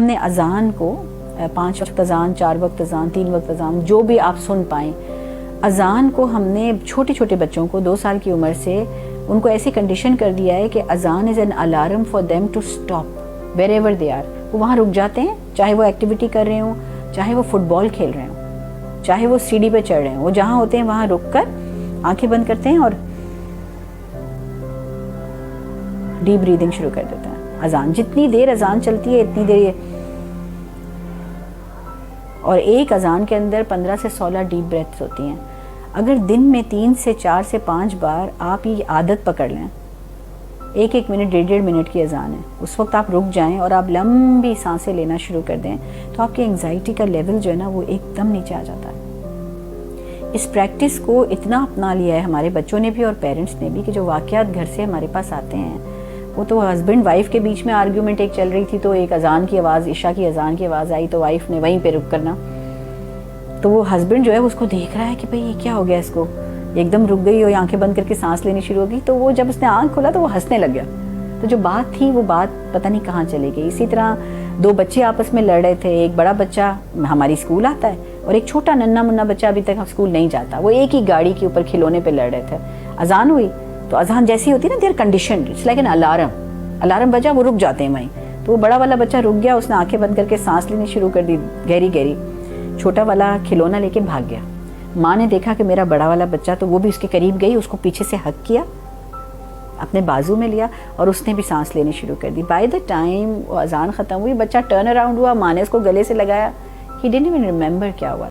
ہم نے اذان کو 5 وقت اذان، 4 وقت اذان، 3 وقت اذان، جو بھی آپ سن پائیں، اذان کو ہم نے چھوٹے چھوٹے بچوں کو 2 سال کی عمر سے ان کو ایسی کنڈیشن کر دیا ہے کہ azaan is an alarm for them to stop wherever they are. وہ وہاں رک جاتے ہیں، چاہے وہ ایکٹیویٹی کر رہے ہوں، چاہے وہ فٹ بال کھیل رہے ہوں، چاہے وہ سیڑھی پہ چڑھ رہے ہیں، وہ جہاں ہوتے ہیں وہاں رک کر آنکھیں بند کرتے ہیں اور ڈیپ بریدنگ شروع کر دیتے ہیں. اذان جتنی دیر اذان چلتی ہے اتنی دیر اور ایک اذان کے اندر 15 سے 16 ڈیپ بریتھس ہوتی ہیں. اگر دن میں 3 سے 4 سے 5 بار آپ یہ عادت پکڑ لیں، 1 منٹ 1.5 منٹ کی اذان ہے، اس وقت آپ رک جائیں اور آپ لمبی سانسیں لینا شروع کر دیں تو آپ کی انگزائٹی کا لیول جو ہے نا وہ ایک دم نیچے آ جاتا ہے. اس پریکٹس کو اتنا اپنا لیا ہے ہمارے بچوں نے بھی اور پیرنٹس نے بھی کہ جو واقعات گھر سے ہمارے پاس آتے ہیں، وہ تو ہسبینڈ وائف کے بیچ میں آرگیومنٹ ایک چل رہی تھی تو ایک اذان کی آواز، عشاء کی اذان کی آواز آئی تو وائف نے وہیں پہ رک کرنا، تو وہ ہسبینڈ جو ہے اس کو دیکھ رہا ہے کہ بھئی یہ کیا ہو گیا اس کو، ایک دم رک گئی اور آنکھیں بند کر کے سانس لینی شروع ہو گئی. تو وہ جب اس نے آنکھ کھولا تو وہ ہنسنے لگ گیا. تو جو بات تھی وہ بات پتہ نہیں کہاں چلے گئی. اسی طرح 2 بچے آپس میں لڑ رہے تھے، ایک بڑا بچہ ہماری اسکول آتا ہے اور ایک چھوٹا ننھا منا بچہ ابھی تک اسکول نہیں جاتا، وہ ایک ہی گاڑی کے اوپر کھلونے پہ لڑ رہے تھے. اذان ہوئی تو اذان جیسی ہوتی ہے نا، they are conditioned, it's like an alarm بجا وہ رک جاتے ہیں وہیں. تو وہ بڑا والا بچہ رک گیا، اس نے آنکھیں بند کر کے سانس لینی شروع کر دی گہری گہری. چھوٹا والا کھلونا لے کے بھاگ گیا. ماں نے دیکھا کہ میرا بڑا والا بچہ، تو وہ بھی اس کے قریب گئی، اس کو پیچھے سے ہگ کیا، اپنے بازو میں لیا اور اس نے بھی سانس لینی شروع کر دی. بائی دا ٹائم وہ اذان ختم ہوئی، بچہ ٹرن اراؤنڈ ہوا، ماں نے اس کو گلے سے لگایا. ہی ڈڈنٹ ایون ریممبر کیا ہوا